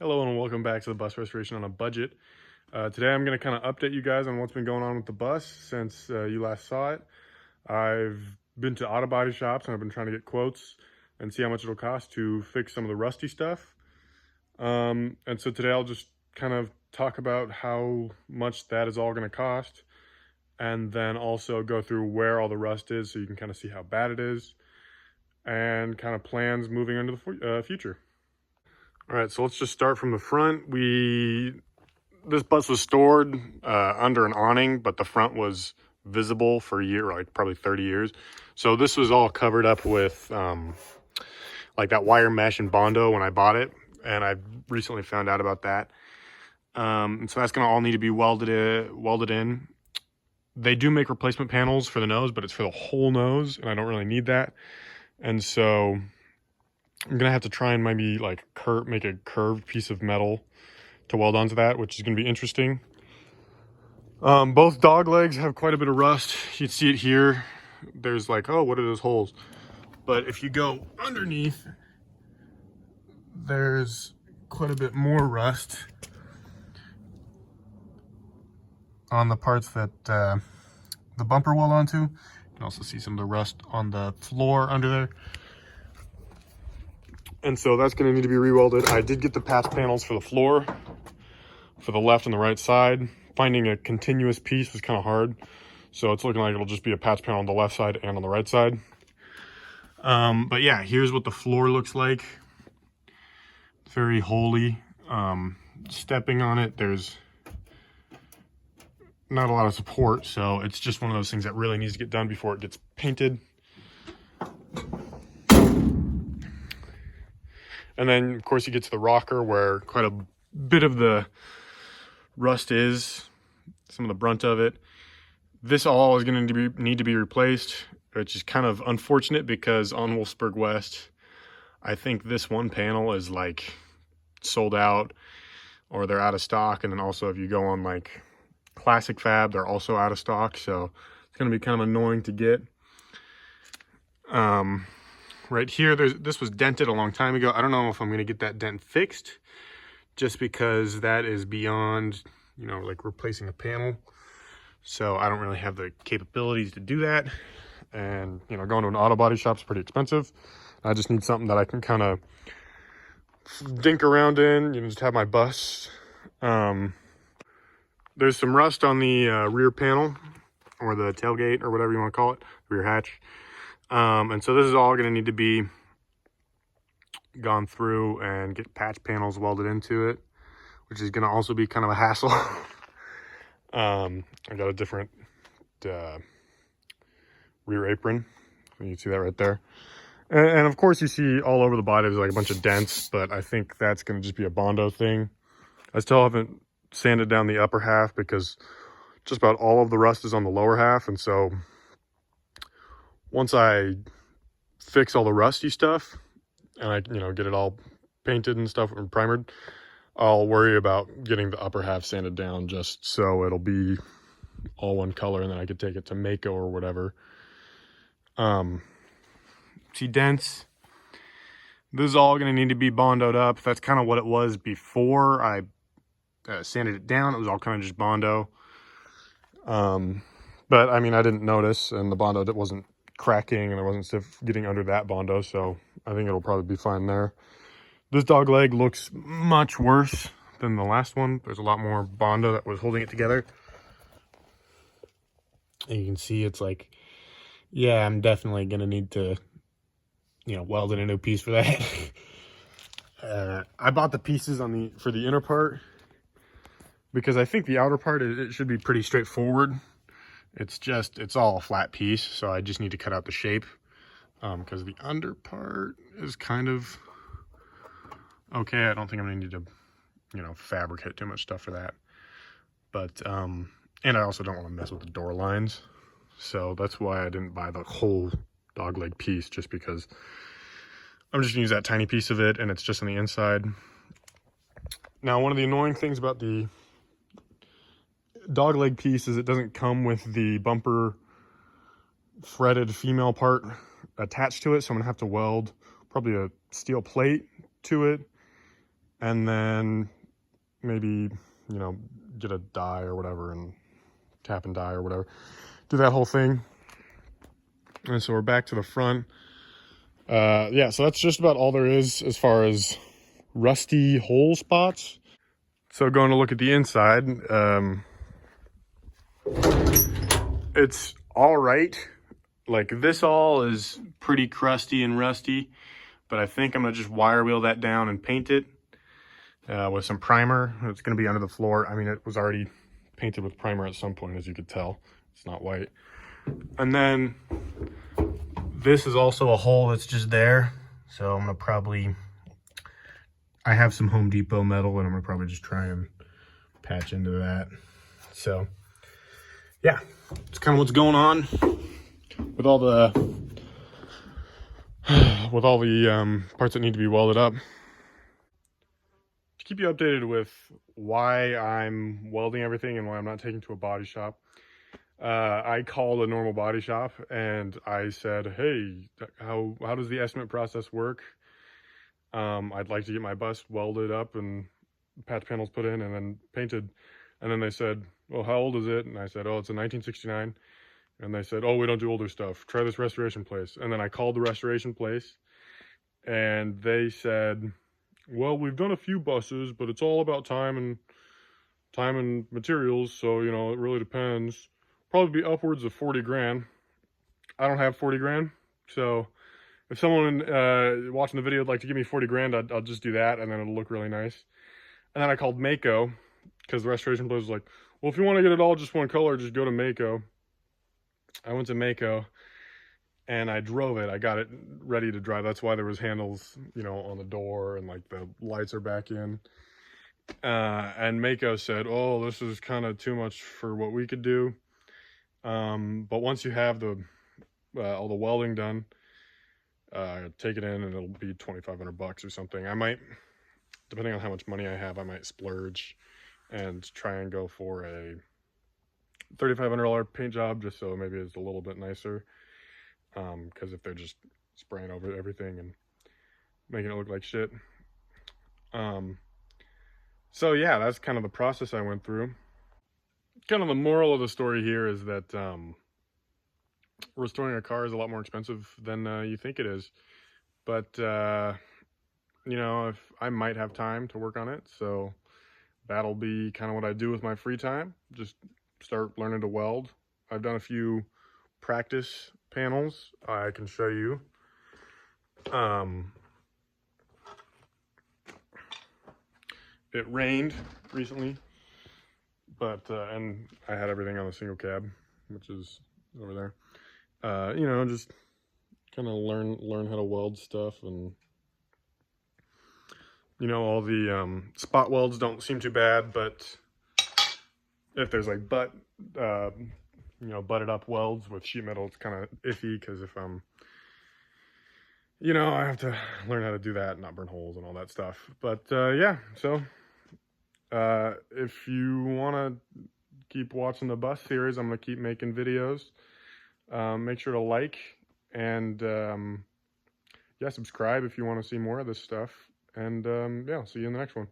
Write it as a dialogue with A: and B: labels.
A: Hello and welcome back to the bus restoration on a budget. Today I'm going to kind of update you guys on what's been going on with the bus since you last saw it. I've been to auto body shops and I've been trying to get quotes and see how much it'll cost to fix some of the rusty stuff. And so today I'll just kind of talk about how much that is all going to cost, and then also go through where all the rust is so you can kind of see how bad it is and kind of plans moving into the future. All right, so let's just start from the front. This bus was stored under an awning, but the front was visible for a year, like probably 30 years. So this was all covered up with like that wire mesh and Bondo when I bought it, and I recently found out about that. And so that's gonna all need to be welded in. They do make replacement panels for the nose, but it's for the whole nose, and I don't really need that. And so I'm gonna have to try and maybe like make a curved piece of metal to weld onto that, which is gonna be interesting. Both dog legs have quite a bit of rust. You can see it here. There's like, oh, what are those holes? But if you go underneath, there's quite a bit more rust on the parts that the bumper weld onto. You can also see some of the rust on the floor under there. And so that's going to need to be re-welded. I did get the patch panels for the floor, for the left and the right side. Finding a continuous piece was kind of hard. So it's looking like it'll just be a patch panel on the left side and on the right side. But yeah, here's what the floor looks like. Very holy. Stepping on it, there's not a lot of support. So it's just one of those things that really needs to get done before it gets painted. And then, of course, you get to the rocker where quite a bit of the rust is, some of the brunt of it. This all is going to need to be replaced, which is kind of unfortunate because on Wolfsburg West, I think this one panel is like sold out or they're out of stock. And then also if you go on like Classic Fab, they're also out of stock. So it's going to be kind of annoying to get. Right here, this was dented a long time ago. I don't know if I'm going to get that dent fixed just because that is beyond, you know, like replacing a panel. So I don't really have the capabilities to do that. And, you know, going to an auto body shop is pretty expensive. I just need something that I can kind of dink around in, you know, just have my bus. There's some rust on the rear panel or the tailgate or whatever you want to call it, rear hatch. And so this is all going to need to be gone through and get patch panels welded into it, which is going to also be kind of a hassle. I got a different rear apron. You can see that right there. And of course you see all over the body there's like a bunch of dents, but I think that's going to just be a Bondo thing. I still haven't sanded down the upper half because just about all of the rust is on the lower half. And so once I fix all the rusty stuff and I, you know, get it all painted and stuff and primered, I'll worry about getting the upper half sanded down just so it'll be all one color, and then I could take it to Mako or whatever. See dents. This is all going to need to be bondoed up. That's kind of what it was before I sanded it down. It was all kind of just Bondo. But I mean, I didn't notice, and the Bondo wasn't cracking and there wasn't stuff getting under that Bondo, so I think it'll probably be fine there. This dog leg looks much worse than the last one. There's a lot more Bondo that was holding it together. And you can see it's like, yeah, I'm definitely going to need to, you know, weld in a new piece for that. I bought the pieces for the inner part because I think the outer part, it should be pretty straightforward. It's all a flat piece, so I just need to cut out the shape because the under part is kind of okay. I don't think I'm gonna need to, you know, fabricate too much stuff for that. But and I also don't want to mess with the door lines, so that's why I didn't buy the whole dog leg piece, just because I'm just gonna use that tiny piece of it and it's just on the inside. Now, one of the annoying things about the dog leg piece is it doesn't come with the bumper threaded female part attached to it, so I'm gonna have to weld probably a steel plate to it and then maybe, get a die or whatever and tap and die or whatever. Do that whole thing. And so we're back to the front. Yeah, so that's just about all there is as far as rusty hole spots. So going to look at the inside, it's all right. Like, this all is pretty crusty and rusty, but I think I'm gonna just wire wheel that down and paint it with some primer. It's gonna be under the floor. I mean, it was already painted with primer at some point, as you could tell. It's not white. And then this is also a hole that's just there. So I'm gonna probably, I have some Home Depot metal and I'm gonna probably just try and patch into that. So yeah, it's kind of what's going on with all the parts that need to be welded up. To keep you updated with why I'm welding everything and why I'm not taking to a body shop, I called a normal body shop and I said, hey, how does the estimate process work? I'd like to get my bus welded up and patch panels put in and then painted. And then they said, well, how old is it? And I said, oh, it's a 1969. And they said, oh, we don't do older stuff. Try this restoration place. And then I called the restoration place and they said, well, we've done a few buses, but it's all about time and materials. So, it really depends. Probably be upwards of 40 grand. I don't have 40 grand. So if someone watching the video would like to give me 40 grand, I'll just do that. And then it'll look really nice. And then I called Mako because the restoration place was like, well, if you want to get it all just one color, just go to Mako. I went to Mako and I drove it. I got it ready to drive. That's why there was handles, on the door and like the lights are back in. And Mako said, oh, this is kind of too much for what we could do. But once you have all the welding done, take it in and it'll be $2,500 or something. I might, depending on how much money I have, I might splurge and try and go for a $3,500 paint job just so maybe it's a little bit nicer. Because if they're just spraying over everything and making it look like shit. So yeah, that's kind of the process I went through. Kind of the moral of the story here is that restoring a car is a lot more expensive than you think it is. But, if I might have time to work on it, so that'll be kind of what I do with my free time. Just start learning to weld. I've done a few practice panels I can show you. It rained recently, but and I had everything on a single cab, which is over there. Just kind of learn how to weld stuff, and all the spot welds don't seem too bad, but if there's like butted up welds with sheet metal, it's kind of iffy because if I'm I have to learn how to do that and not burn holes and all that stuff. But yeah, so if you want to keep watching the bus series, I'm going to keep making videos. Make sure to like and yeah, subscribe if you want to see more of this stuff. And yeah, I'll see you in the next one.